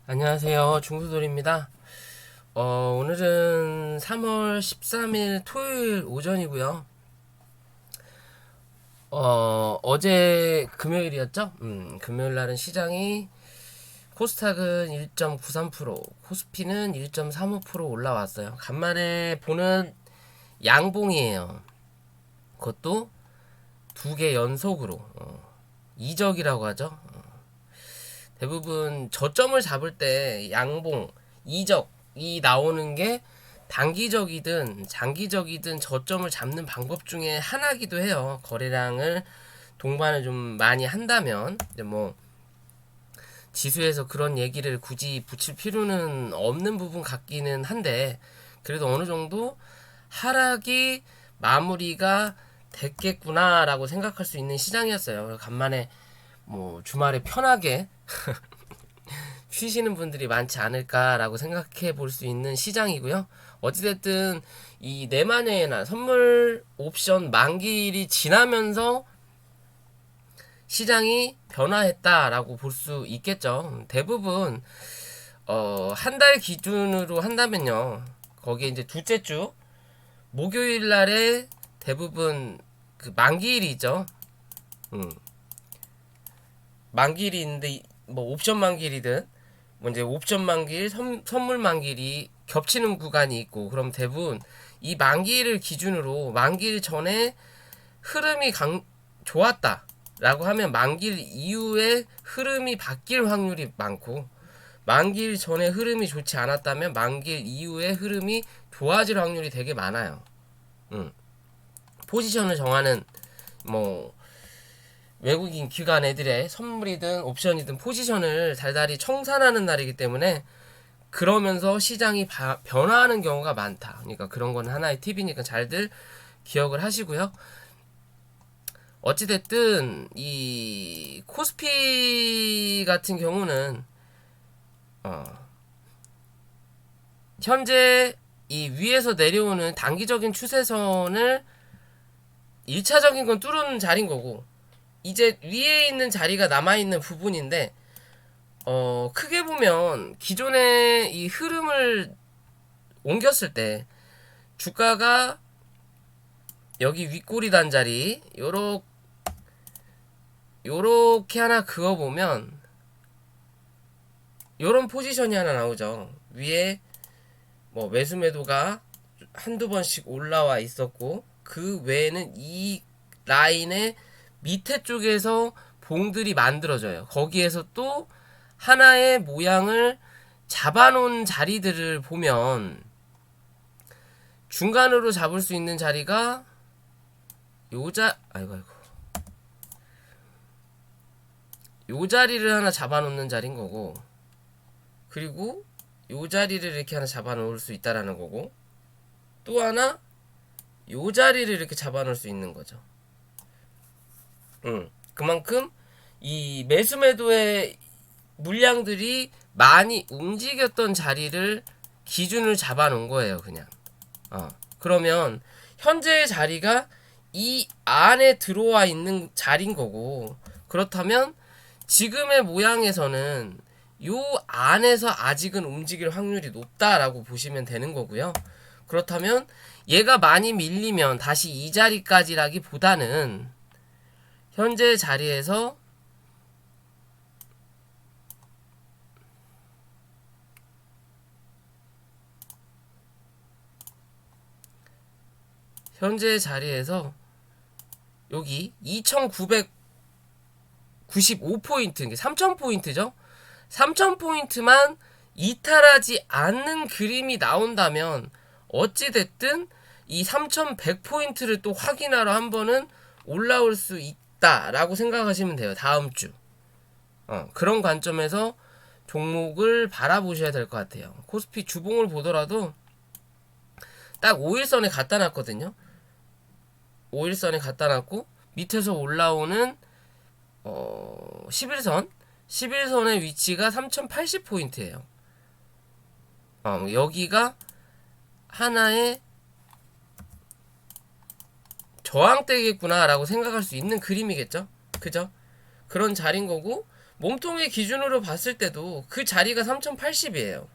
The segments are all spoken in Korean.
안녕하세요. 중수돌입니다. 오늘은 3월 13일 토요일 오전이고요. 어제 금요일이었죠? 금요일 날은 시장이 코스닥은 1.93%, 코스피는 1.35% 올라왔어요. 간만에 보는 양봉이에요. 그것도 두 개 연속으로 이적이라고 하죠. 대부분 저점을 잡을 때 양봉, 이적이 나오는 게 단기적이든 장기적이든 저점을 잡는 방법 중에 하나기도 해요. 거래량을 동반을 좀 많이 한다면 이제 뭐 지수에서 그런 얘기를 굳이 붙일 필요는 없는 부분 같기는 한데 그래도 어느 정도 하락이 마무리가 됐겠구나라고 생각할 수 있는 시장이었어요. 간만에 뭐 주말에 편하게 쉬시는 분들이 많지 않을까라고 생각해 볼 수 있는 시장이고요. 어찌됐든 이 내만여나 선물 옵션 만기일이 지나면서 시장이 변화했다라고 볼 수 있겠죠. 대부분 한 달 기준으로 한다면요. 거기에 이제 둘째 주 목요일 날에 대부분 그 만기일이죠. 음, 만기일이 있는데 뭐 옵션 만기일이든 뭐 이제 옵션 만기일, 선물 만기일이 겹치는 구간이 있고 그럼 대부분 이 만기일을 기준으로 만기일 전에 흐름이 좋았다라고 하면 만기일 이후에 흐름이 바뀔 확률이 많고 만기일 전에 흐름이 좋지 않았다면 만기일 이후에 흐름이 좋아질 확률이 되게 많아요. 포지션을 정하는 뭐 외국인 기관 애들의 선물이든 옵션이든 포지션을 달달이 청산하는 날이기 때문에 그러면서 시장이 변화하는 경우가 많다. 그러니까 그런 건 하나의 팁이니까 잘들 기억을 하시고요. 어찌됐든 이 코스피 같은 경우는 어, 현재 이 위에서 내려오는 단기적인 추세선을 1차적인 건 뚫은 자리인 거고 이제 위에 있는 자리가 남아있는 부분인데 크게 보면 기존의 이 흐름을 옮겼을 때 주가가 여기 윗꼬리 단자리 요렇게 하나 그어보면 요런 포지션이 하나 나오죠. 위에 뭐 매수 매도가 한두 번씩 올라와 있었고 그 외에는 이 라인의 밑에 쪽에서 봉들이 만들어져요. 거기에서 또 하나의 모양을 잡아놓은 자리들을 보면 중간으로 잡을 수 있는 자리가 아이고 요 자리를 하나 잡아놓는 자리인 거고 그리고 요 자리를 이렇게 하나 잡아놓을 수 있다라는 거고 또 하나 요 자리를 이렇게 잡아놓을 수 있는 거죠. 그만큼 이 매수 매도의 물량들이 많이 움직였던 자리를 기준을 잡아놓은 거예요, 그냥. 그러면 현재의 자리가 이 안에 들어와 있는 자리인 거고 그렇다면 지금의 모양에서는 요 안에서 아직은 움직일 확률이 높다라고 보시면 되는 거고요. 그렇다면 얘가 많이 밀리면 다시 이 자리까지라기보다는 현재 자리에서 여기 2995포인트, 3000포인트죠. 3000포인트만 이탈하지 않는 그림이 나온다면 어찌됐든 이 3100포인트를 또 확인하러 한 번은 올라올 수 있다라고 생각하시면 돼요. 다음 주. 그런 관점에서 종목을 바라보셔야 될 것 같아요. 코스피 주봉을 보더라도 딱 5일선에 갖다 놨거든요. 5일선에 갖다 놨고 밑에서 올라오는 11선의 위치가 3080포인트예요. 여기가 하나의 저항대겠구나라고 생각할 수 있는 그림이겠죠. 그죠? 그런 자리인 거고 몸통의 기준으로 봤을 때도 그 자리가 3080이에요.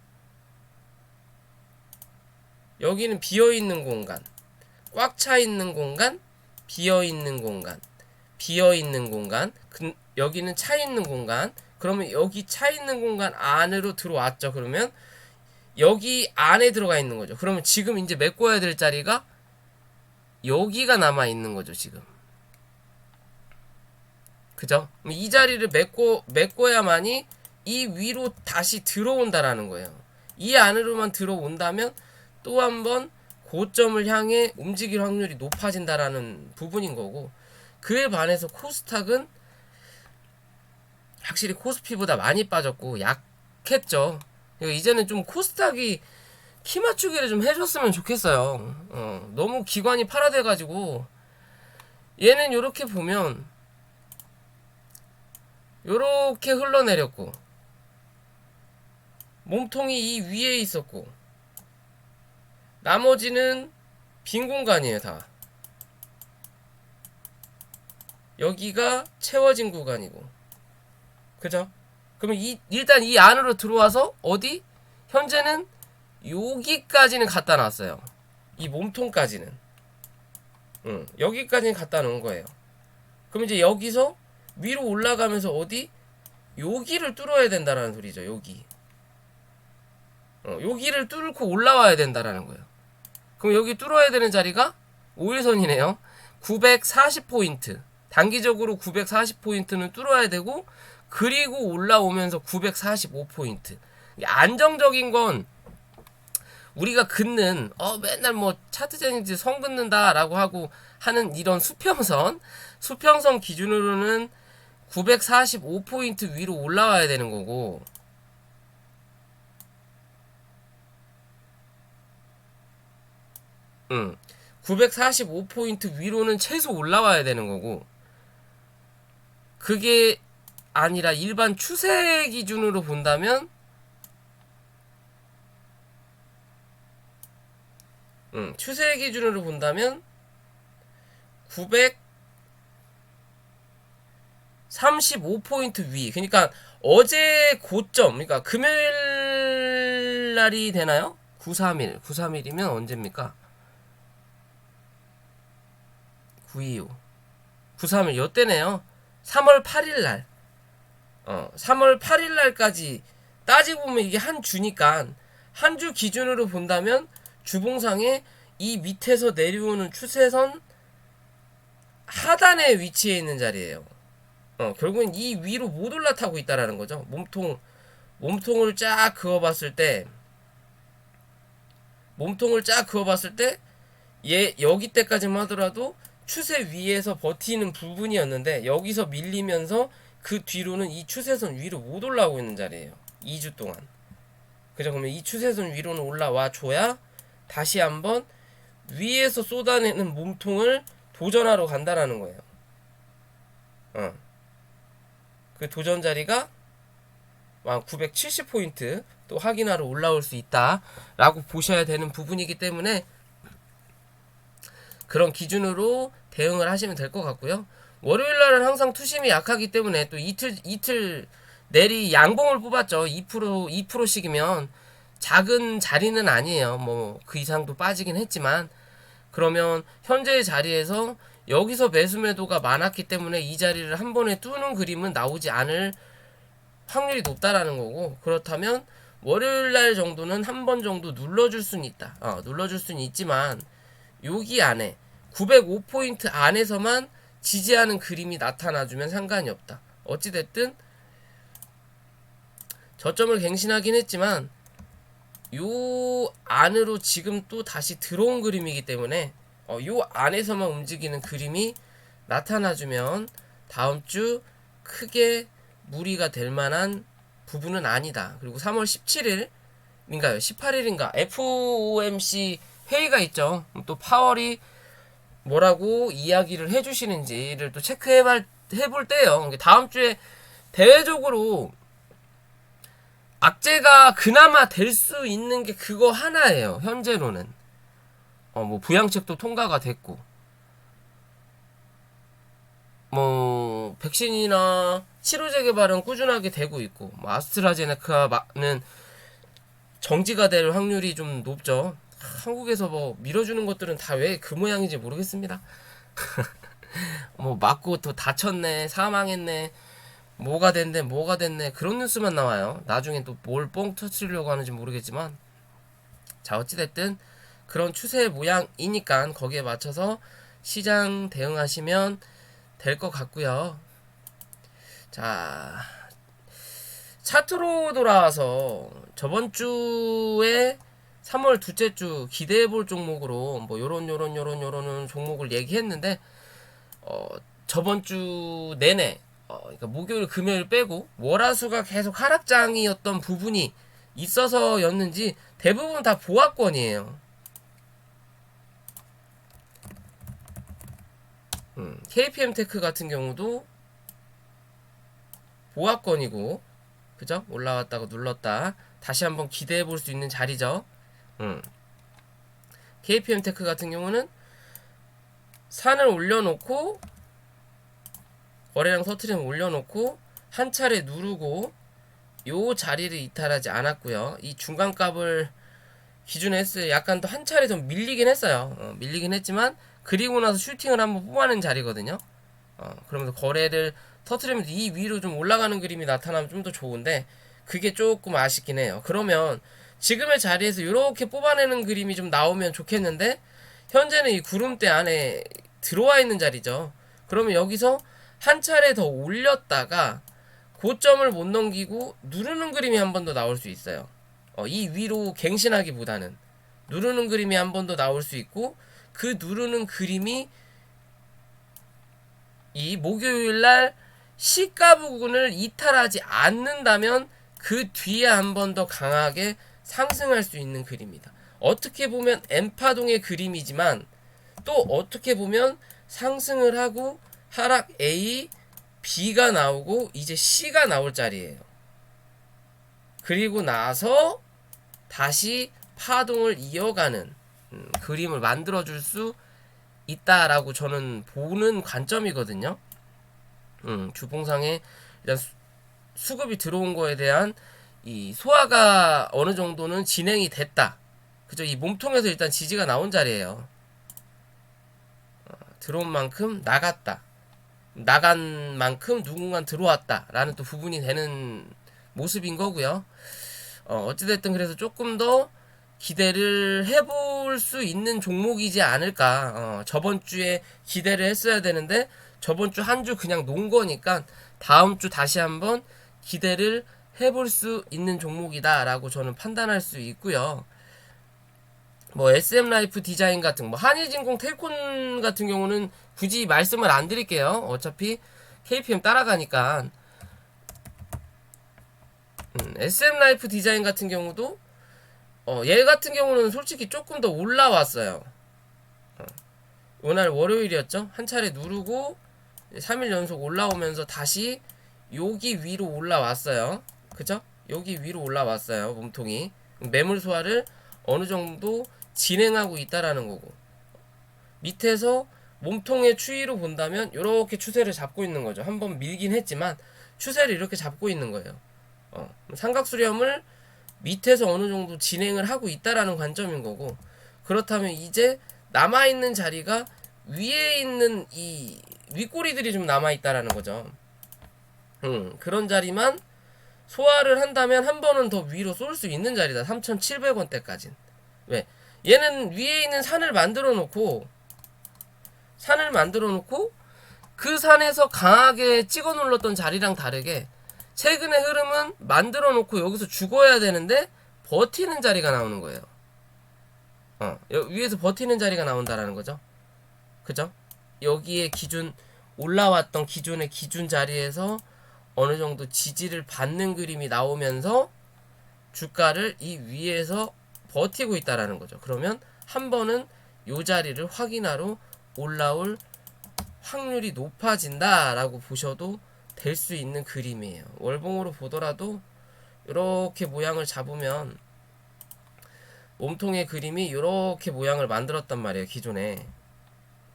여기는 비어있는 공간, 꽉 차있는 공간, 비어있는 공간, 비어있는 공간, 여기는 차있는 공간. 그러면 여기 차있는 공간 안으로 들어왔죠. 그러면 여기 안에 들어가 있는 거죠. 그러면 지금 이제 메꿔야 될 자리가 여기가 남아 있는 거죠. 지금. 그죠? 이 자리를 메꿔야만이 이 위로 다시 들어온다라는 거예요. 이 안으로만 들어온다면 또 한번 고점을 향해 움직일 확률이 높아진다라는 부분인 거고, 그에 반해서 코스닥은 확실히 코스피보다 많이 빠졌고 약했죠. 이제는 좀 코스닥이 키 맞추기를 좀 해줬으면 좋겠어요. 너무 기관이 팔아돼가지고 얘는 요렇게 보면 요렇게 흘러내렸고 몸통이 이 위에 있었고 나머지는 빈 공간이에요. 다 여기가 채워진 구간이고, 그죠? 그러면 일단 이 안으로 들어와서 어디? 현재는 여기까지는 갖다 놨어요. 이 몸통까지는. 여기까지는 갖다 놓은 거예요. 그럼 이제 여기서 위로 올라가면서 어디? 여기를 뚫어야 된다라는 소리죠. 여기. 여기를 뚫고 올라와야 된다라는 거예요. 그럼 여기 뚫어야 되는 자리가 5일선이네요. 940포인트. 단기적으로 940포인트는 뚫어야 되고, 그리고 올라오면서 945포인트. 안정적인 건 우리가 긋는 맨날 뭐 차트쟁이지 선 긋는다라고 하고 하는 이런 수평선 기준으로는 945포인트 위로 올라와야 되는 거고, 945포인트 위로는 최소 올라와야 되는 거고, 그게 아니라 일반 추세 기준으로 본다면 추세 기준으로 본다면 935포인트 위. 그러니까 어제 고점, 그러니까 금요일 날이 되나요? 931이면 언제입니까? 925 931 요때네요. 3월 8일날 3월 8일날까지 따지고 보면 이게 한 주니까 한 주 기준으로 본다면 주봉상에 이 밑에서 내려오는 추세선 하단에 위치해 있는 자리예요. 결국엔 이 위로 못 올라타고 있다라는 거죠. 몸통을 쫙 그어봤을 때 얘 여기 때까지만 하더라도 추세 위에서 버티는 부분이었는데 여기서 밀리면서 그 뒤로는 이 추세선 위로 못 올라오고 있는 자리예요. 2주 동안. 그죠? 그러면 이 추세선 위로는 올라와 줘야 다시 한번 위에서 쏟아내는 몸통을 도전하러 간다라는 거예요. 그 도전 자리가 970포인트 또 확인하러 올라올 수 있다라고 보셔야 되는 부분이기 때문에 그런 기준으로 대응을 하시면 될 것 같고요. 월요일날은 항상 투심이 약하기 때문에 또 이틀 내리 양봉을 뽑았죠. 2%씩이면 작은 자리는 아니에요. 뭐 그 이상도 빠지긴 했지만, 그러면 현재의 자리에서 여기서 매수 매도가 많았기 때문에 이 자리를 한 번에 뚫는 그림은 나오지 않을 확률이 높다라는 거고, 그렇다면 월요일날 정도는 한 번 정도 눌러줄 수는 있다. 눌러줄 수는 있지만 여기 안에 905포인트 안에서만 지지하는 그림이 나타나주면 상관이 없다. 어찌됐든 저점을 갱신하긴 했지만 요 안으로 지금 또 다시 들어온 그림이기 때문에 요 안에서만 움직이는 그림이 나타나주면 다음 주 크게 무리가 될 만한 부분은 아니다. 그리고 3월 17일인가요? 18일인가? FOMC 회의가 있죠. 또 파월이 뭐라고 이야기를 해주시는지를 또 체크해볼 때요. 다음 주에 대외적으로 악재가 그나마 될 수 있는 게 그거 하나예요. 현재로는. 뭐 부양책도 통과가 됐고. 뭐 백신이나 치료제 개발은 꾸준하게 되고 있고, 뭐 아스트라제네카는 정지가 될 확률이 좀 높죠. 한국에서 뭐 밀어주는 것들은 다 왜 그 모양인지 모르겠습니다. 뭐 맞고 또 다쳤네, 사망했네, 뭐가 됐네 그런 뉴스만 나와요. 나중엔 또 뭘 뻥 터트리려고 하는지 모르겠지만, 자 어찌됐든 그런 추세 모양이니까 거기에 맞춰서 시장 대응하시면 될 것 같고요. 자 차트로 돌아와서 저번 주에 3월 둘째 주 기대해 볼 종목으로 뭐 요런 종목을 얘기했는데, 저번 주 내내 그러니까 목요일 금요일 빼고 월화수가 계속 하락장이었던 부분이 있어서였는지 대부분 다 보합권이에요. KPM테크 같은 경우도 보합권이고, 그죠? 올라왔다가 눌렀다 다시 한번 기대해 볼 수 있는 자리죠. KPM테크 같은 경우는 산을 올려놓고 거래량 터트리면 올려놓고 한 차례 누르고 요 자리를 이탈하지 않았고요. 이 중간값을 기준에 했어요. 약간 또 한 차례 좀 밀리긴 했어요. 밀리긴 했지만 그리고 나서 슈팅을 한번 뽑아낸 자리거든요. 그러면서 거래를 터트리면서 이 위로 좀 올라가는 그림이 나타나면 좀 더 좋은데, 그게 조금 아쉽긴 해요. 그러면 지금의 자리에서 이렇게 뽑아내는 그림이 좀 나오면 좋겠는데, 현재는 이 구름대 안에 들어와 있는 자리죠. 그러면 여기서 한 차례 더 올렸다가 고점을 못 넘기고 누르는 그림이 한 번 더 나올 수 있어요. 이 위로 갱신하기보다는 누르는 그림이 한 번 더 나올 수 있고, 그 누르는 그림이 이 목요일날 시가 부근을 이탈하지 않는다면 그 뒤에 한 번 더 강하게 상승할 수 있는 그림이다. 어떻게 보면 N파동의 그림이지만 또 어떻게 보면 상승을 하고 하락 A, B가 나오고 이제 C가 나올 자리예요. 그리고 나서 다시 파동을 이어가는 그림을 만들어줄 수 있다라고 저는 보는 관점이거든요. 주봉상에 일단 수급이 들어온 거에 대한 이 소화가 어느 정도는 진행이 됐다. 그죠? 이 몸통에서 일단 지지가 나온 자리예요. 들어온 만큼 나갔다. 나간 만큼 누군가 들어왔다. 라는 또 부분이 되는 모습인 거고요. 어찌됐든 그래서 조금 더 기대를 해볼 수 있는 종목이지 않을까. 저번 주에 기대를 했어야 되는데 저번 주 한 주 그냥 논 거니까 다음 주 다시 한번 기대를 해볼 수 있는 종목이다라고 저는 판단할 수 있고요. 뭐 SM라이프 디자인 같은 뭐 한일진공 텔콘 같은 경우는 굳이 말씀을 안 드릴게요. 어차피 KPM 따라가니까. SM라이프 디자인 같은 경우도 얘 같은 경우는 솔직히 조금 더 올라왔어요. 오늘 월요일이었죠. 한 차례 누르고 3일 연속 올라오면서 다시 여기 위로 올라왔어요. 그죠? 여기 위로 올라왔어요. 몸통이 매물 소화를 어느 정도 진행하고 있다라는 거고, 밑에서 몸통의 추이로 본다면 이렇게 추세를 잡고 있는 거죠. 한번 밀긴 했지만 추세를 이렇게 잡고 있는 거예요. 삼각수렴을 밑에서 어느 정도 진행을 하고 있다라는 관점인 거고, 그렇다면 이제 남아있는 자리가 위에 있는 이 윗꼬리들이 좀 남아있다라는 거죠. 그런 자리만 소화를 한다면 한 번은 더 위로 쏠 수 있는 자리다. 3,700원대까진. 왜? 얘는 위에 있는 산을 만들어 놓고 그 산에서 강하게 찍어 눌렀던 자리랑 다르게 최근의 흐름은 만들어 놓고 여기서 죽어야 되는데 버티는 자리가 나오는 거예요. 위에서 버티는 자리가 나온다라는 거죠. 그죠? 여기에 기준 올라왔던 기존의 기준 자리에서 어느 정도 지지를 받는 그림이 나오면서 주가를 이 위에서 버티고 있다라는 거죠. 그러면 한 번은 이 자리를 확인하러 올라올 확률이 높아진다라고 보셔도 될 수 있는 그림이에요. 월봉으로 보더라도 이렇게 모양을 잡으면 몸통의 그림이 이렇게 모양을 만들었단 말이에요. 기존에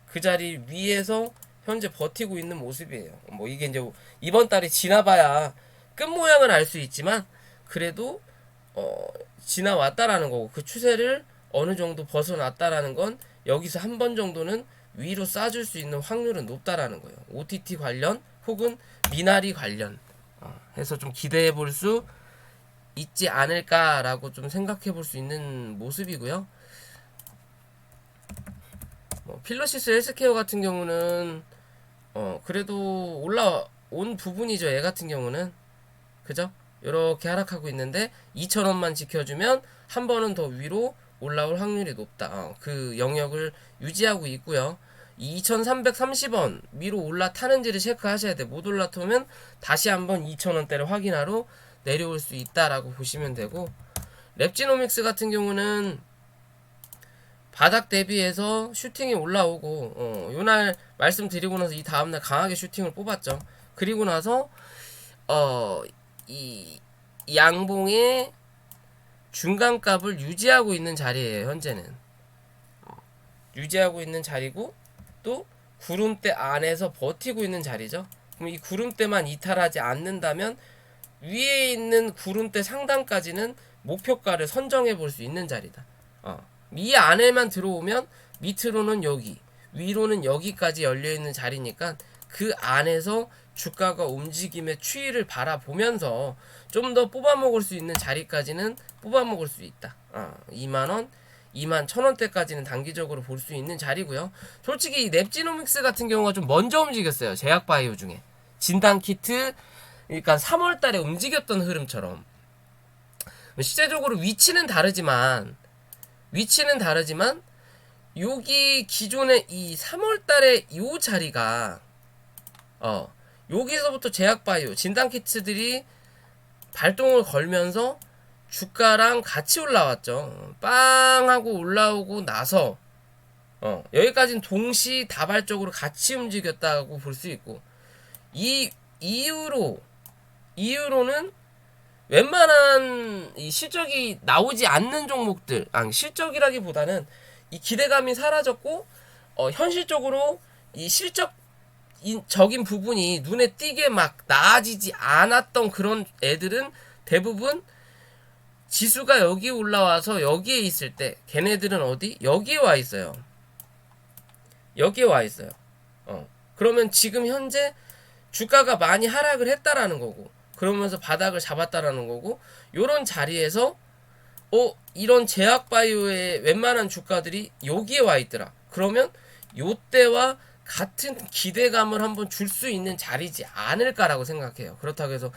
그 자리 위에서 현재 버티고 있는 모습이에요. 뭐 이게 이제 이번 달에 지나봐야 끝 모양은 알 수 있지만 그래도 지나왔다라는 거고 그 추세를 어느 정도 벗어났다라는 건 여기서 한 번 정도는 위로 쏴줄 수 있는 확률은 높다라는 거예요. OTT 관련 혹은 미나리 관련 해서 좀 기대해 볼 수 있지 않을까라고 좀 생각해 볼 수 있는 모습이고요. 뭐 필러시스 헬스케어 같은 경우는 그래도 올라온 부분이죠. 얘 같은 경우는 그죠? 이렇게 하락하고 있는데 2,000원만 지켜주면 한 번은 더 위로 올라올 확률이 높다. 그 영역을 유지하고 있고요. 2,330원 위로 올라타는지를 체크하셔야 돼. 못 올라타면 다시 한번 2,000원대를 확인하러 내려올 수 있다라고 보시면 되고, 랩지노믹스 같은 경우는 바닥 대비해서 슈팅이 올라오고 요날 말씀드리고 나서 이 다음날 강하게 슈팅을 뽑았죠. 그리고 나서 이 양봉의 중간값을 유지하고 있는 자리예요. 현재는 유지하고 있는 자리고 또 구름대 안에서 버티고 있는 자리죠. 그럼 이 구름대만 이탈하지 않는다면 위에 있는 구름대 상단까지는 목표가를 선정해 볼 수 있는 자리다. 이 안에만 들어오면 밑으로는 여기, 위로는 여기까지 열려 있는 자리니까 그 안에서 주가가 움직임의 추이를 바라보면서 좀 더 뽑아먹을 수 있는 자리까지는 뽑아먹을 수 있다. 2만원, 21,000원대까지는 단기적으로 볼 수 있는 자리고요. 솔직히 이 랩지노믹스 같은 경우가 좀 먼저 움직였어요. 제약바이오 중에. 진단키트, 그러니까 3월달에 움직였던 흐름처럼. 실제적으로 위치는 다르지만 여기 기존의 이 3월달에 이 자리가 여기서부터 제약바이오 진단키트들이 발동을 걸면서 주가랑 같이 올라왔죠. 빵 하고 올라오고 나서 여기까지는 동시다발적으로 같이 움직였다고 볼 수 있고, 이 이후로는 웬만한 이 실적이 나오지 않는 종목들, 실적이라기보다는 이 기대감이 사라졌고 현실적으로 이 실적적인 부분이 눈에 띄게 막 나아지지 않았던 그런 애들은 대부분 지수가 여기 올라와서 여기에 있을 때 걔네들은 어디? 여기에 와 있어요. 여기에 와 있어요. 그러면 지금 현재 주가가 많이 하락을 했다라는 거고, 그러면서 바닥을 잡았다라는 거고, 요런 자리에서 이런 제약바이오의 웬만한 주가들이 여기에 와 있더라. 그러면 요때와 같은 기대감을 한번 줄 수 있는 자리지 않을까라고 생각해요. 그렇다고 해서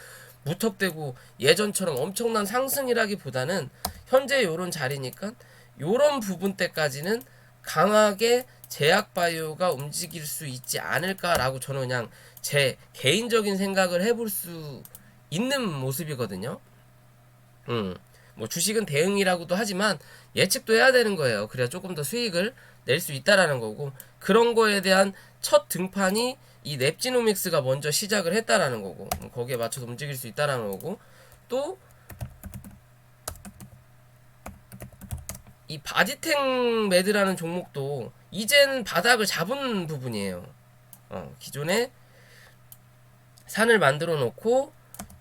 무턱대고 예전처럼 엄청난 상승이라기보다는 현재 요런 자리니까 요런 부분 때까지는 강하게 제약바이오가 움직일 수 있지 않을까라고 저는 그냥 제 개인적인 생각을 해볼 수 있는 모습이거든요. 뭐 주식은 대응이라고도 하지만 예측도 해야 되는 거예요. 그래야 조금 더 수익을 낼 수 있다라는 거고, 그런 거에 대한 첫 등판이 이 랩지노믹스가 먼저 시작을 했다라는 거고, 거기에 맞춰서 움직일 수 있다라는 거고, 또 이 바디텍 매드라는 종목도 이제는 바닥을 잡은 부분이에요. 기존에 산을 만들어 놓고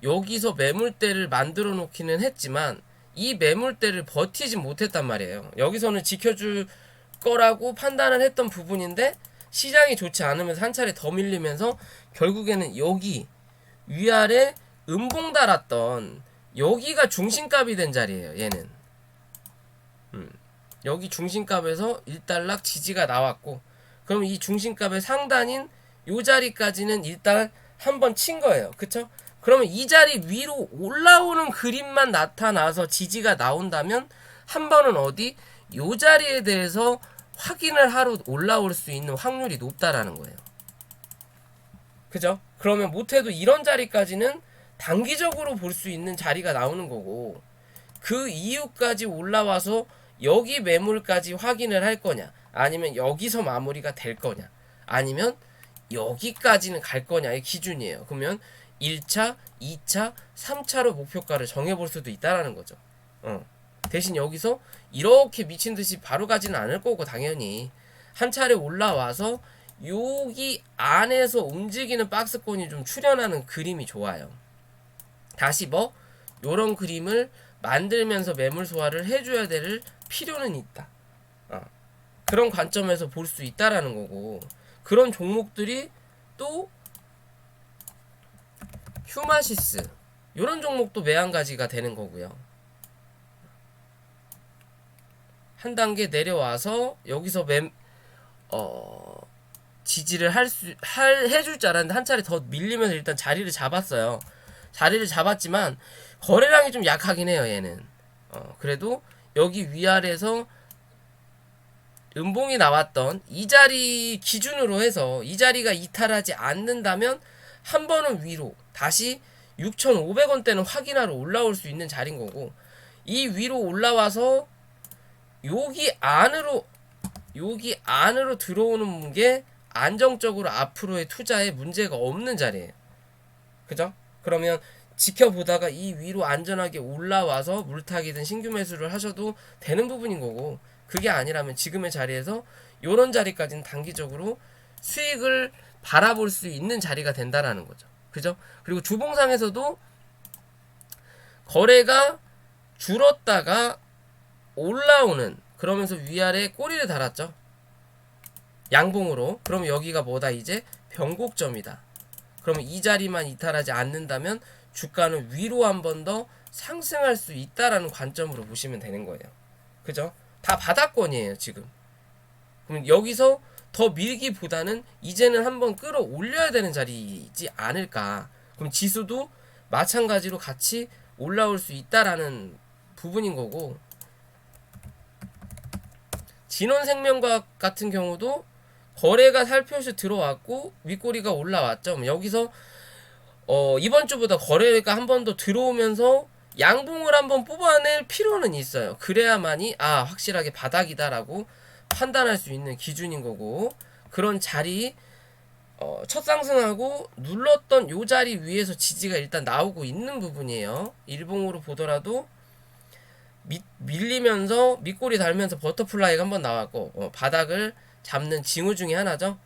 여기서 매물대를 만들어 놓기는 했지만 이 매물대를 버티지 못했단 말이에요. 여기서는 지켜줄 거라고 판단을 했던 부분인데 시장이 좋지 않으면서 한 차례 더 밀리면서 결국에는 여기 위아래 음봉 달았던 여기가 중심값이 된 자리예요. 얘는 여기 중심값에서 일단락 지지가 나왔고, 그럼 이 중심값의 상단인 요 자리까지는 일단 한번 친 거예요. 그쵸? 그러면 이 자리 위로 올라오는 그림만 나타나서 지지가 나온다면 한 번은 어디? 요 자리에 대해서 확인을 하러 올라올 수 있는 확률이 높다라는 거예요. 그죠? 그러면 못해도 이런 자리까지는 단기적으로 볼 수 있는 자리가 나오는 거고, 그 이후까지 올라와서 여기 매물까지 확인을 할 거냐, 아니면 여기서 마무리가 될 거냐, 아니면 여기까지는 갈 거냐의 기준이에요. 그러면 1차, 2차, 3차로 목표가를 정해볼 수도 있다라는 거죠. 대신 여기서 이렇게 미친듯이 바로 가지는 않을 거고, 당연히 한 차례 올라와서 여기 안에서 움직이는 박스권이 좀 출현하는 그림이 좋아요. 다시 뭐 요런 그림을 만들면서 매물 소화를 해줘야 될 필요는 있다. 그런 관점에서 볼 수 있다라는 거고, 그런 종목들이 또 휴마시스 요런 종목도 매한가지가 되는 거고요. 한 단계 내려와서 여기서 지지를 해줄 줄 알았는데 한 차례 더 밀리면서 일단 자리를 잡았어요. 자리를 잡았지만 거래량이 좀 약하긴 해요, 얘는. 그래도 여기 위아래에서 음봉이 나왔던 이 자리 기준으로 해서 이 자리가 이탈하지 않는다면 한 번은 위로 다시 6,500원대는 확인하러 올라올 수 있는 자리인 거고, 이 위로 올라와서 여기 안으로 들어오는 게 안정적으로 앞으로의 투자에 문제가 없는 자리예요. 그죠? 그러면 지켜보다가 이 위로 안전하게 올라와서 물타기든 신규 매수를 하셔도 되는 부분인 거고, 그게 아니라면 지금의 자리에서 요런 자리까지는 단기적으로 수익을 바라볼 수 있는 자리가 된다라는 거죠. 그죠? 그리고 주봉상에서도 거래가 줄었다가 올라오는, 그러면서 위아래 꼬리를 달았죠. 양봉으로. 그럼 여기가 뭐다? 이제 변곡점이다. 그러면 이 자리만 이탈하지 않는다면 주가는 위로 한 번 더 상승할 수 있다라는 관점으로 보시면 되는 거예요. 그죠? 다 바닥권이에요, 지금. 그럼 여기서 더 밀기보다는 이제는 한번 끌어올려야 되는 자리이지 않을까. 그럼 지수도 마찬가지로 같이 올라올 수 있다라는 부분인 거고, 진원생명과학 같은 경우도 거래가 살펴시 들어왔고 윗꼬리가 올라왔죠. 여기서 이번 주보다 거래가 한 번 더 들어오면서 양봉을 한번 뽑아낼 필요는 있어요. 그래야만이 확실하게 바닥이다라고 판단할 수 있는 기준인 거고, 그런 자리 첫 상승하고 눌렀던 요 자리 위에서 지지가 일단 나오고 있는 부분이에요. 일봉으로 보더라도 밀리면서 밑꼬리 달면서 버터플라이가 한번 나왔고, 바닥을 잡는 징후 중에 하나죠.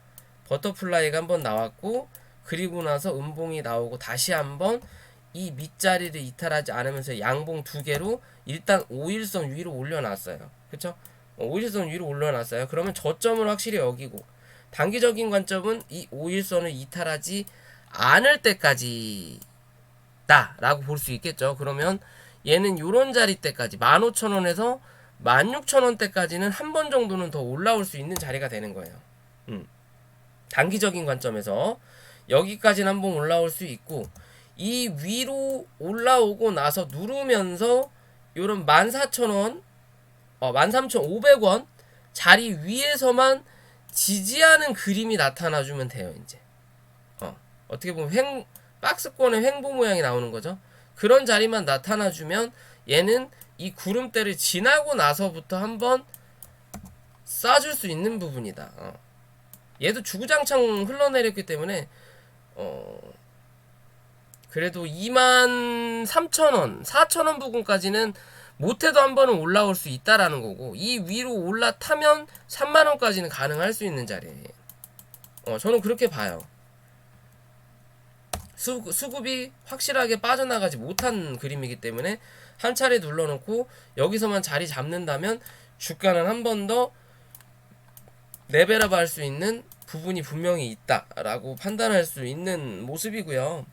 버터플라이가 한번 나왔고, 그리고 나서 음봉이 나오고 다시 한번 이 밑자리를 이탈하지 않으면서 양봉 두 개로 일단 5일선 위로 올려놨어요. 그쵸? 5일선 위로 올려놨어요. 그러면 저점을 확실히 여기고, 단기적인 관점은 이 5일선을 이탈하지 않을 때까지다 라고 볼 수 있겠죠. 그러면 얘는 요런 자리 때까지 15,000원에서 16,000원대까지는 한 번 정도는 더 올라올 수 있는 자리가 되는 거예요. 단기적인 관점에서 여기까지는 한번 올라올 수 있고, 이 위로 올라오고 나서 누르면서 요런 14,000원 13,500원 자리 위에서만 지지하는 그림이 나타나주면 돼요. 이제 어떻게 보면 박스권의 횡보 모양이 나오는 거죠. 그런 자리만 나타나주면 얘는 이 구름대를 지나고 나서부터 한번 쏴줄 수 있는 부분이다. 얘도 주구장창 흘러내렸기 때문에 그래도 23,000원 4,000원 부근까지는 못해도 한 번은 올라올 수 있다라는 거고, 이 위로 올라타면 3만원까지는 가능할 수 있는 자리예요. 저는 그렇게 봐요. 수급이 확실하게 빠져나가지 못한 그림이기 때문에 한 차례 눌러놓고 여기서만 자리 잡는다면 주가는 한 번 더 레벨업 할 수 있는 부분이 분명히 있다라고 판단할 수 있는 모습이고요.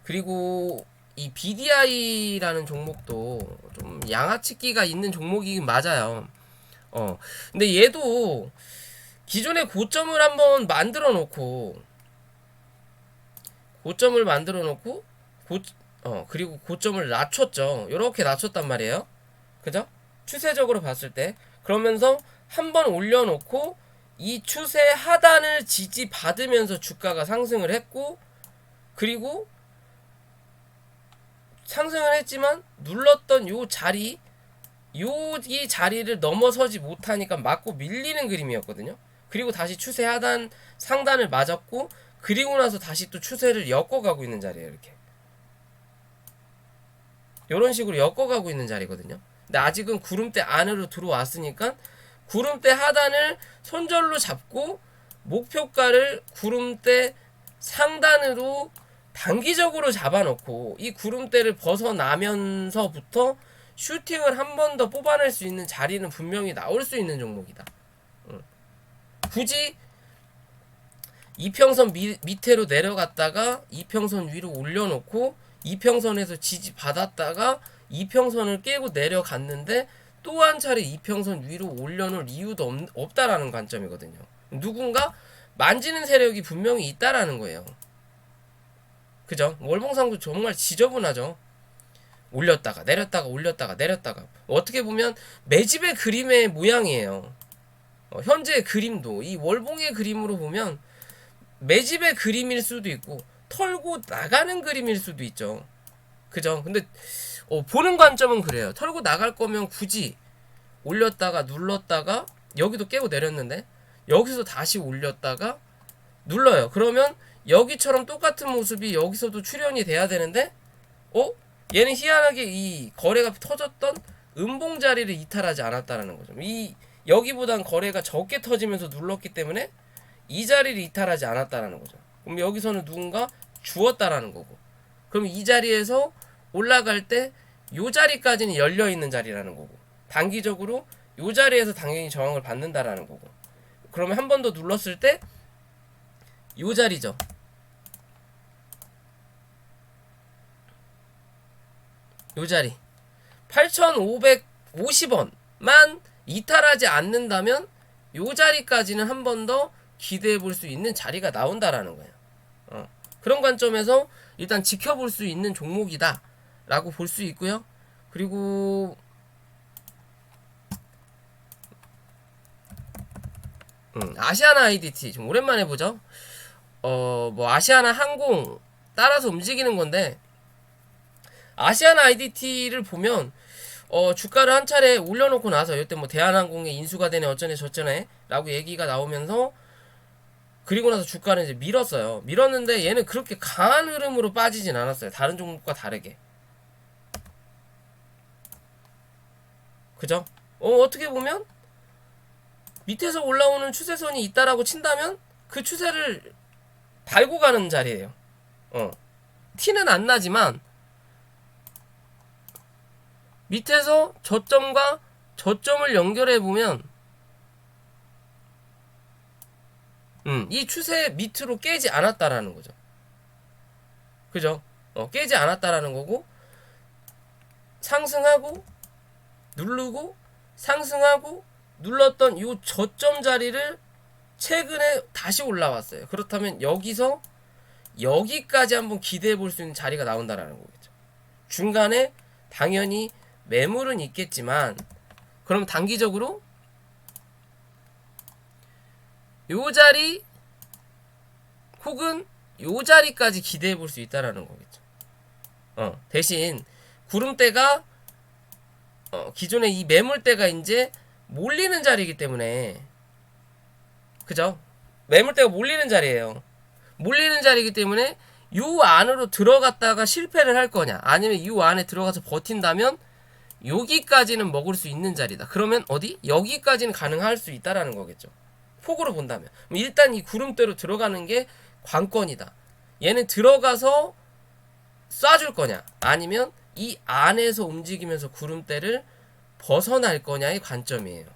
그리고 이 BDI라는 종목도 좀 양아치기가 있는 종목이긴 맞아요. 근데 얘도 기존의 고점을 한번 만들어 놓고 그리고 고점을 낮췄죠. 이렇게 낮췄단 말이에요. 그죠? 추세적으로 봤을 때. 그러면서 한번 올려놓고 이 추세 하단을 지지받으면서 주가가 상승을 했고, 그리고 상승을 했지만 눌렀던 요 자리, 이 자리를 넘어서지 못하니까 맞고 밀리는 그림이었거든요. 그리고 다시 추세 하단 상단을 맞았고, 그리고 나서 다시 또 추세를 엮어가고 있는 자리예요. 이렇게 이런 식으로 엮어가고 있는 자리거든요. 근데 아직은 구름대 안으로 들어왔으니까 구름대 하단을 손절로 잡고 목표가를 구름대 상단으로 단기적으로 잡아놓고 이 구름대를 벗어나면서부터 슈팅을 한 번 더 뽑아낼 수 있는 자리는 분명히 나올 수 있는 종목이다. 굳이 이평선 밑으로 내려갔다가 이평선 위로 올려놓고 이평선에서 지지 받았다가 이평선을 깨고 내려갔는데 또 한 차례 이평선 위로 올려놓을 이유도 없다라는 관점이거든요. 누군가 만지는 세력이 분명히 있다라는 거예요. 그죠? 월봉상도 정말 지저분하죠. 올렸다가 내렸다가 올렸다가 내렸다가 어떻게 보면 매집의 그림의 모양이에요. 현재의 그림도 이 월봉의 그림으로 보면 매집의 그림일 수도 있고 털고 나가는 그림일 수도 있죠. 그죠? 근데 보는 관점은 그래요. 털고 나갈 거면 굳이 올렸다가 눌렀다가 여기도 깨고 내렸는데 여기서 다시 올렸다가 눌러요. 그러면 여기처럼 똑같은 모습이 여기서도 출현이 돼야 되는데 얘는 희한하게 이 거래가 터졌던 음봉 자리를 이탈하지 않았다라는 거죠. 여기보단 거래가 적게 터지면서 눌렀기 때문에 이 자리를 이탈하지 않았다라는 거죠. 그럼 여기서는 누군가 주었다라는 거고, 그럼 이 자리에서 올라갈 때 요 자리까지는 열려있는 자리라는 거고, 단기적으로 요 자리에서 당연히 저항을 받는다라는 거고, 그러면 한 번 더 눌렀을 때 요 자리죠. 요 자리 8,550원만 이탈하지 않는다면 요 자리까지는 한 번 더 기대해 볼 수 있는 자리가 나온다라는 거예요. 그런 관점에서 일단 지켜볼 수 있는 종목이다 라고 볼 수 있고요. 그리고 아시아나 IDT 좀 오랜만에 보죠. 뭐 아시아나 항공 따라서 움직이는 건데, 아시아나 IDT를 보면 주가를 한 차례 올려놓고 나서 이때 뭐 대한항공에 인수가 되네 어쩌네 저쩌네 라고 얘기가 나오면서 그리고 나서 주가는 이제 밀었어요. 밀었는데 얘는 그렇게 강한 흐름으로 빠지진 않았어요. 다른 종목과 다르게. 그죠? 어떻게 보면 밑에서 올라오는 추세선이 있다라고 친다면 그 추세를 밟고 가는 자리예요. 티는 안 나지만 밑에서 저점과 저점을 연결해 보면 이 추세 밑으로 깨지 않았다라는 거죠. 그죠? 깨지 않았다라는 거고, 상승하고 누르고 상승하고 눌렀던 이 저점 자리를 최근에 다시 올라왔어요. 그렇다면 여기서 여기까지 한번 기대해 볼 수 있는 자리가 나온다라는 거겠죠. 중간에 당연히 매물은 있겠지만, 그럼 단기적으로 요 자리 혹은 요 자리까지 기대해 볼 수 있다라는 거겠죠. 대신 구름대가 기존의 이 매물대가 이제 몰리는 자리이기 때문에, 그죠? 매물대가 몰리는 자리예요. 몰리는 자리이기 때문에 요 안으로 들어갔다가 실패를 할 거냐, 아니면 요 안에 들어가서 버틴다면 여기까지는 먹을 수 있는 자리다. 그러면 어디? 여기까지는 가능할 수 있다라는 거겠죠. 폭으로 본다면. 일단 이 구름대로 들어가는 게 관건이다. 얘는 들어가서 쏴줄 거냐, 아니면 이 안에서 움직이면서 구름대를 벗어날 거냐의 관점이에요.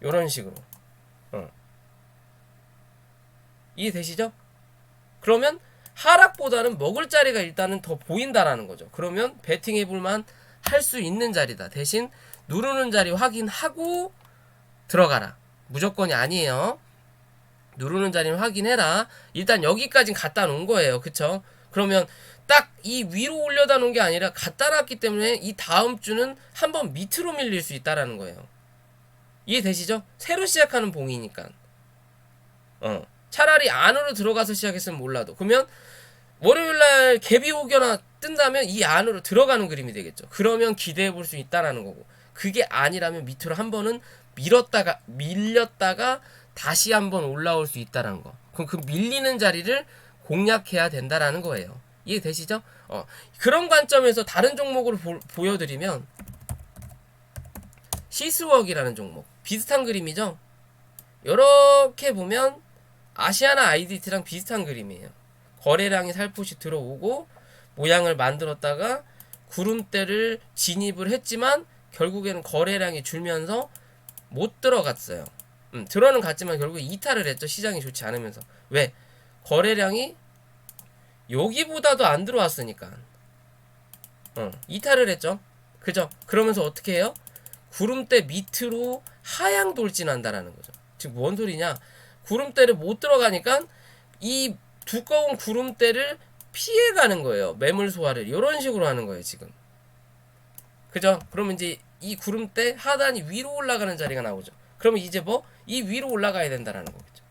요런 식으로. 이해되시죠? 그러면 하락보다는 먹을 자리가 일단은 더 보인다라는 거죠. 그러면 베팅 해볼만 할 수 있는 자리다. 대신 누르는 자리 확인하고 들어가라. 무조건이 아니에요. 누르는 자리는 확인해라. 일단 여기까지 갖다 놓은 거예요. 그쵸? 그러면 딱 이 위로 올려다 놓은 게 아니라 갖다 놨기 때문에 이 다음 주는 한번 밑으로 밀릴 수 있다라는 거예요. 이해되시죠? 새로 시작하는 봉이니까. 차라리 안으로 들어가서 시작했으면 몰라도. 그러면 월요일날 갭이 오거나 뜬다면 이 안으로 들어가는 그림이 되겠죠. 그러면 기대해 볼 수 있다라는 거고, 그게 아니라면 밑으로 한 번은 밀렸다가 다시 한번 올라올 수 있다라는 거. 그럼 그 밀리는 자리를 공략해야 된다라는 거예요. 이해되시죠? 그런 관점에서 다른 종목으로 보여드리면 시스웍이라는 종목. 비슷한 그림이죠. 이렇게 보면 아시아나 IDT랑 비슷한 그림이에요. 거래량이 살포시 들어오고 모양을 만들었다가 구름대를 진입을 했지만 결국에는 거래량이 줄면서 못 들어갔어요. 들어는 갔지만 결국 이탈을 했죠. 시장이 좋지 않으면서. 왜? 거래량이 여기보다도 안 들어왔으니까. 이탈을 했죠. 그죠? 그러면서 어떻게 해요? 구름대 밑으로 하향 돌진한다라는 거죠. 즉 뭔 소리냐? 구름대를 못 들어가니까 이 두꺼운 구름대를 피해가는 거예요. 매물 소화를 이런 식으로 하는 거예요. 지금. 그죠? 그러면 이제 이 구름대 하단이 위로 올라가는 자리가 나오죠. 그러면 이제 뭐 이 위로 올라가야 된다라는 거겠죠.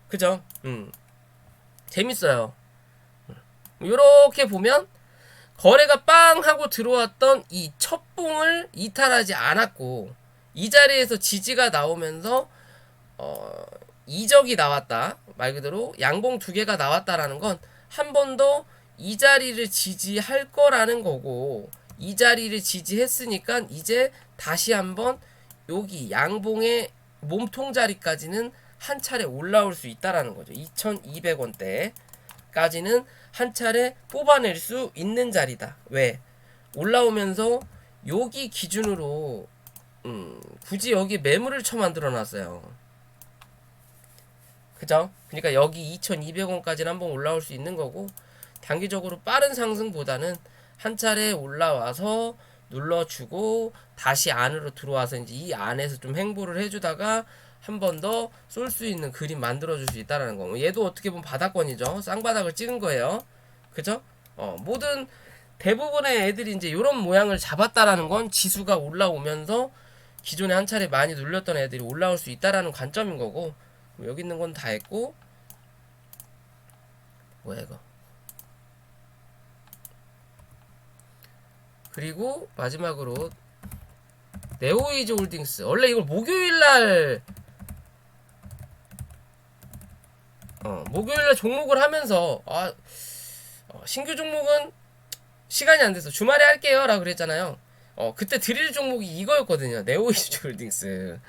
그죠? 재밌어요. 이렇게 보면 거래가 빵 하고 들어왔던 이 첫봉을 이탈하지 않았고 이 자리에서 지지가 나오면서 이적이 나왔다. 말 그대로 양봉 두 개가 나왔다라는 건 한 번 더 이 자리를 지지할 거라는 거고 이 자리를 지지했으니까 이제 다시 한번 여기 양봉의 몸통 자리까지는 한 차례 올라올 수 있다라는 거죠. 2200원대까지는 한 차례 뽑아낼 수 있는 자리다. 왜? 올라오면서 여기 기준으로 굳이 여기 매물을 쳐 만들어 놨어요. 그죠? 그러니까 여기 2200원까지는 한번 올라올 수 있는 거고 단기적으로 빠른 상승보다는 한 차례 올라와서 눌러주고 다시 안으로 들어와서 이제 이 안에서 좀 행보를 해주다가 한 번 더 쏠 수 있는 그림 만들어줄 수 있다는 거. 얘도 어떻게 보면 바닥권이죠. 쌍바닥을 찍은 거예요. 그죠? 모든 대부분의 애들이 이제 이런 모양을 잡았다라는 건 지수가 올라오면서 기존에 한 차례 많이 눌렸던 애들이 올라올 수 있다라는 관점인 거고 여기 있는 건 다 했고 뭐야 이거. 그리고 마지막으로 네오이즈 홀딩스. 원래 이걸 목요일날 종목을 하면서 신규 종목은 시간이 안 돼서 주말에 할게요 라고 그랬잖아요. 그때 드릴 종목이 이거였거든요. 네오이즈 홀딩스.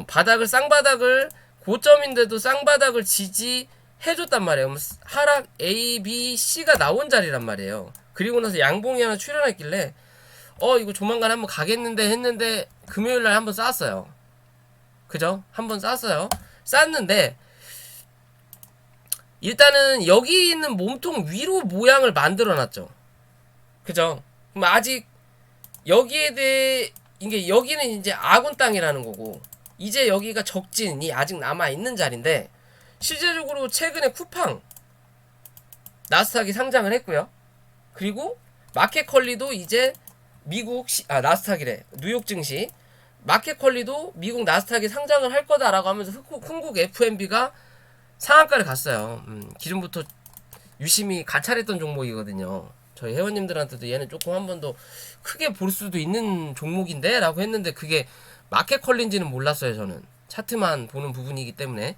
바닥을 쌍바닥을 고점인데도 쌍바닥을 지지해줬단 말이에요. 하락 A, B, C가 나온 자리란 말이에요. 그리고 나서 양봉이 하나 출현했길래 이거 조만간 한번 가겠는데 했는데 금요일날 한번 쌌어요. 그죠? 한번 쌌어요. 쌌는데 일단은 여기 있는 몸통 위로 모양을 만들어놨죠. 그죠? 그럼 아직 여기에 대해 이게 여기는 이제 아군 땅이라는 거고 이제 여기가 적진이 아직 남아있는 자리인데 실제적으로 최근에 쿠팡 나스닥이 상장을 했고요. 그리고 마켓컬리도 이제 미국 나스닥이래. 뉴욕 증시 마켓컬리도 미국 나스닥에 상장을 할 거다라고 하면서 흥국 FMB가 상한가를 갔어요. 기존부터 유심히 가찰했던 종목이거든요. 저희 회원님들한테도 얘는 조금 한 번 더 크게 볼 수도 있는 종목인데 라고 했는데 그게 마켓컬리인지는 몰랐어요. 저는 차트만 보는 부분이기 때문에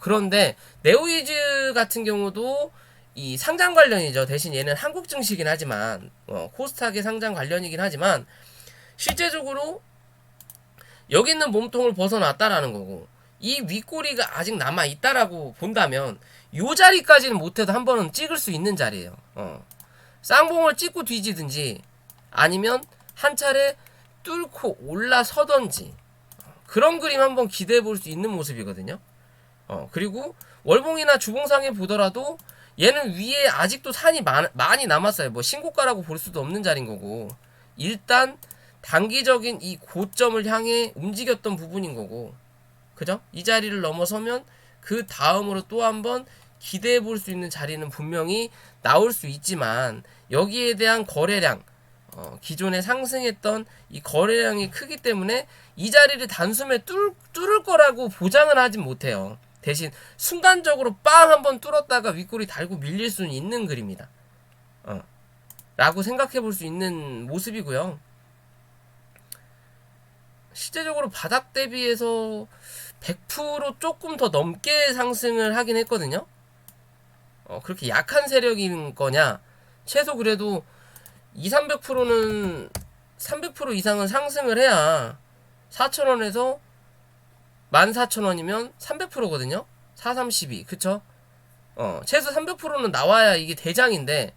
그런데 네오이즈 같은 경우도 이 상장 관련이죠. 대신 얘는 한국 증시긴 하지만 코스닥의 상장 관련이긴 하지만 실제적으로 여기 있는 몸통을 벗어났다라는 거고 이 윗꼬리가 아직 남아있다라고 본다면 요 자리까지는 못해도 한 번은 찍을 수 있는 자리예요. 쌍봉을 찍고 뒤지든지 아니면 한 차례 뚫고 올라서던지 그런 그림 한번 기대해 볼 수 있는 모습이거든요. 그리고 월봉이나 주봉상에 보더라도 얘는 위에 아직도 산이 많이 남았어요. 뭐 신고가라고 볼 수도 없는 자리인 거고 일단 단기적인 이 고점을 향해 움직였던 부분인 거고 그죠? 이 자리를 넘어서면 그 다음으로 또 한번 기대해 볼 수 있는 자리는 분명히 나올 수 있지만 여기에 대한 거래량 기존에 상승했던 이 거래량이 크기 때문에 이 자리를 단숨에 뚫을 거라고 보장을 하진 못해요. 대신 순간적으로 빵 한번 뚫었다가 윗골이 달고 밀릴 수는 있는 그림이다. 라고 생각해 볼 수 있는 모습이고요. 실제적으로 바닥 대비해서 100% 조금 더 넘게 상승을 하긴 했거든요. 그렇게 약한 세력인 거냐? 최소 그래도 200~300%는 300% 이상은 상승을 해야 4,000원에서 14,000원이면 300%거든요. 432 그쵸? 최소 300%는 나와야 이게 대장인데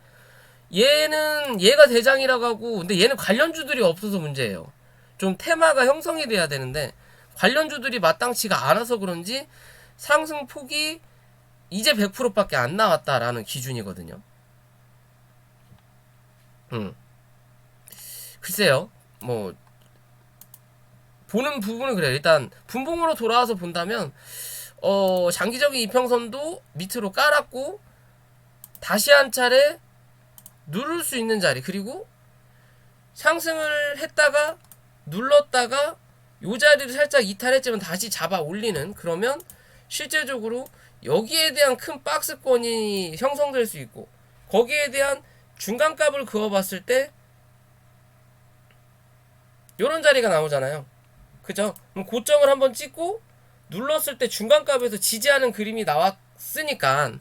얘가 대장이라고 하고 근데 얘는 관련주들이 없어서 문제예요. 좀 테마가 형성이 돼야 되는데 관련주들이 마땅치가 않아서 그런지 상승폭이 이제 100%밖에 안 나왔다라는 기준이거든요. 글쎄요. 뭐 보는 부분은 그래요. 일단 분봉으로 돌아와서 본다면 장기적인 이평선도 밑으로 깔았고 다시 한 차례 누를 수 있는 자리 그리고 상승을 했다가 눌렀다가 요 자리를 살짝 이탈했지만 다시 잡아 올리는 그러면 실제적으로 여기에 대한 큰 박스권이 형성될 수 있고 거기에 대한 중간값을 그어봤을 때 요런 자리가 나오잖아요. 그죠? 그럼 고점을 한번 찍고 눌렀을 때 중간값에서 지지하는 그림이 나왔으니까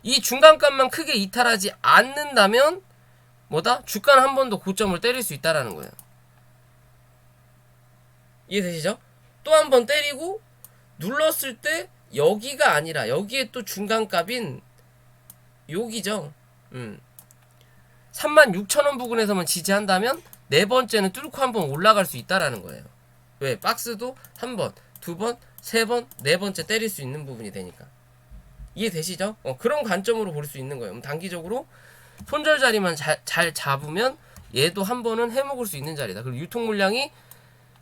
이 중간값만 크게 이탈하지 않는다면 뭐다? 주가는 한 번 더 고점을 때릴 수 있다라는 거예요. 이해되시죠? 또 한 번 때리고 눌렀을 때 여기가 아니라 여기에 또 중간값인 여기죠. 36,000원 부근에서만 지지한다면 네 번째는 뚫고 한 번 올라갈 수 있다라는 거예요. 왜? 박스도 한 번, 두 번, 세 번, 네 번째 때릴 수 있는 부분이 되니까. 이해되시죠? 그런 관점으로 볼 수 있는 거예요. 단기적으로 손절 자리만 잘 잡으면 얘도 한 번은 해먹을 수 있는 자리다. 그리고 유통 물량이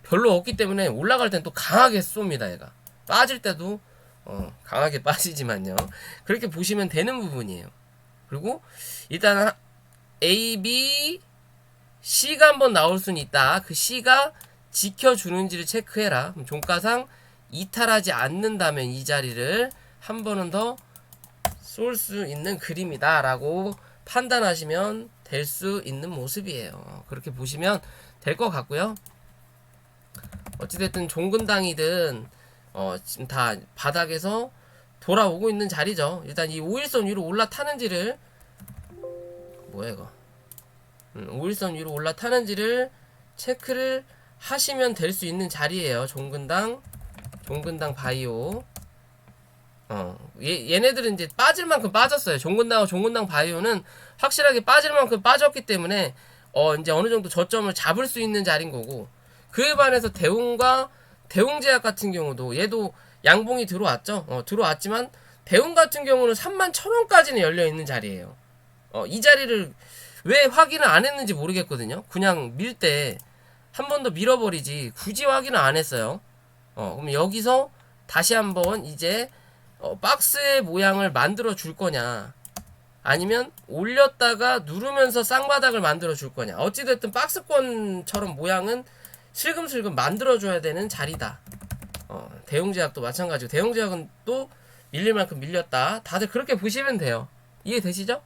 별로 없기 때문에 올라갈 땐 또 강하게 쏩니다. 얘가 빠질 때도 강하게 빠지지만요. 그렇게 보시면 되는 부분이에요. 그리고 일단 A, B, C가 한번 나올 수는 있다. 그 C가 지켜주는지를 체크해라. 종가상 이탈하지 않는다면 이 자리를 한 번은 더 쏠 수 있는 그림이다 라고 판단하시면 될 수 있는 모습이에요. 그렇게 보시면 될 것 같고요. 어찌됐든 종근당이든 지금 다 바닥에서 돌아오고 있는 자리죠. 일단 이 5일선 위로 올라타는지를 뭐야 이거 5일선 위로 올라타는지를 체크를 하시면 될 수 있는 자리예요. 종근당 바이오 얘네들은 이제 빠질 만큼 빠졌어요. 종근당하고 종근당 바이오는 확실하게 빠질 만큼 빠졌기 때문에 이제 어느 정도 저점을 잡을 수 있는 자리인 거고 그에 반해서 대웅과 대웅제약 같은 경우도 얘도 양봉이 들어왔죠. 들어왔지만 대웅 같은 경우는 31,000원까지는 열려 있는 자리예요. 이 자리를 왜 확인을 안 했는지 모르겠거든요. 그냥 밀 때 한 번 더 밀어버리지 굳이 확인을 안 했어요. 그럼 여기서 다시 한번 이제 박스의 모양을 만들어 줄 거냐 아니면 올렸다가 누르면서 쌍바닥을 만들어 줄 거냐. 어찌됐든 박스권처럼 모양은 슬금슬금 만들어 줘야 되는 자리다. 대웅제약도 마찬가지고 대웅제약은 또 밀릴 만큼 밀렸다. 다들 그렇게 보시면 돼요. 이해되시죠?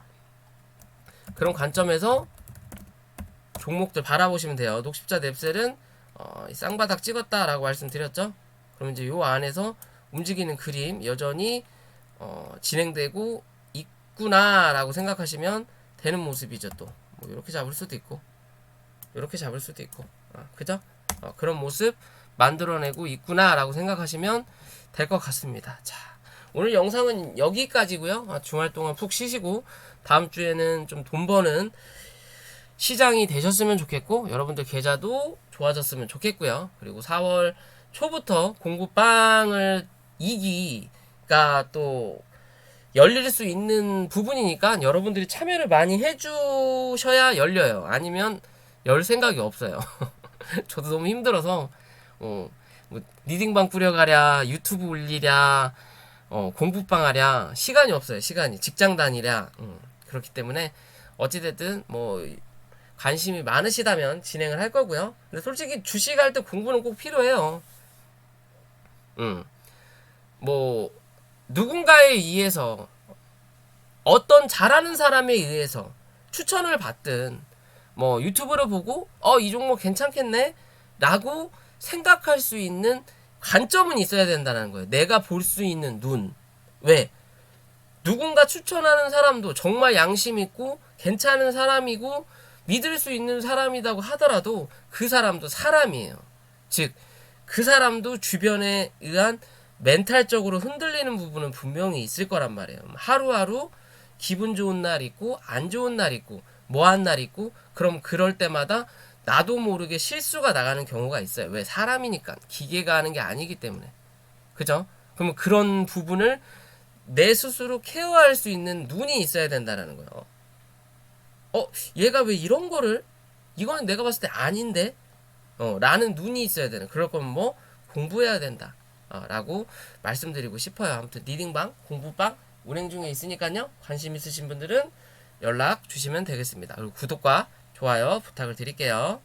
그런 관점에서 종목들 바라보시면 돼요. 녹십자 넵셀은 쌍바닥 찍었다라고 말씀드렸죠. 그럼 이제 요 안에서 움직이는 그림 여전히 진행되고 있구나라고 생각하시면 되는 모습이죠. 또 뭐 이렇게 잡을 수도 있고 이렇게 잡을 수도 있고 그죠? 그런 모습 만들어내고 있구나라고 생각하시면 될 것 같습니다. 자, 오늘 영상은 여기까지고요. 주말 동안 푹 쉬시고 다음 주에는 좀 돈 버는 시장이 되셨으면 좋겠고 여러분들 계좌도 좋아졌으면 좋겠고요. 그리고 4월 초부터 공부방을 2기가 또 열릴 수 있는 부분이니까 여러분들이 참여를 많이 해주셔야 열려요. 아니면 열 생각이 없어요. 저도 너무 힘들어서 뭐 리딩방 꾸려가랴 유튜브 올리랴 공부방 하랴 시간이 없어요. 시간이 직장 다니랴 그렇기 때문에 어찌됐든 뭐 관심이 많으시다면 진행을 할 거고요. 근데 솔직히 주식할 때 공부는 꼭 필요해요. 뭐 누군가에 의해서 어떤 잘하는 사람에 의해서 추천을 받든 뭐 유튜브를 보고 이 종목 괜찮겠네 라고 생각할 수 있는 관점은 있어야 된다는 거예요. 내가 볼 수 있는 눈. 왜? 누군가 추천하는 사람도 정말 양심 있고 괜찮은 사람이고 믿을 수 있는 사람이라고 하더라도 그 사람도 사람이에요. 즉 그 사람도 주변에 의한 멘탈적으로 흔들리는 부분은 분명히 있을 거란 말이에요. 하루하루 기분 좋은 날 있고 안 좋은 날 있고 뭐한 날 있고, 그럼 그럴 때마다 나도 모르게 실수가 나가는 경우가 있어요. 왜? 사람이니까. 기계가 하는 게 아니기 때문에. 그죠? 그러면 그런 부분을 내 스스로 케어할 수 있는 눈이 있어야 된다는 거예요. 얘가 왜 이런 거를, 이거는 내가 봤을 때 아닌데 라는 눈이 있어야 되는, 그럴 거면 뭐 공부해야 된다 라고 말씀드리고 싶어요. 아무튼 리딩방, 공부방 운행 중에 있으니까요, 관심 있으신 분들은 연락 주시면 되겠습니다. 그리고 구독과 좋아요 부탁을 드릴게요.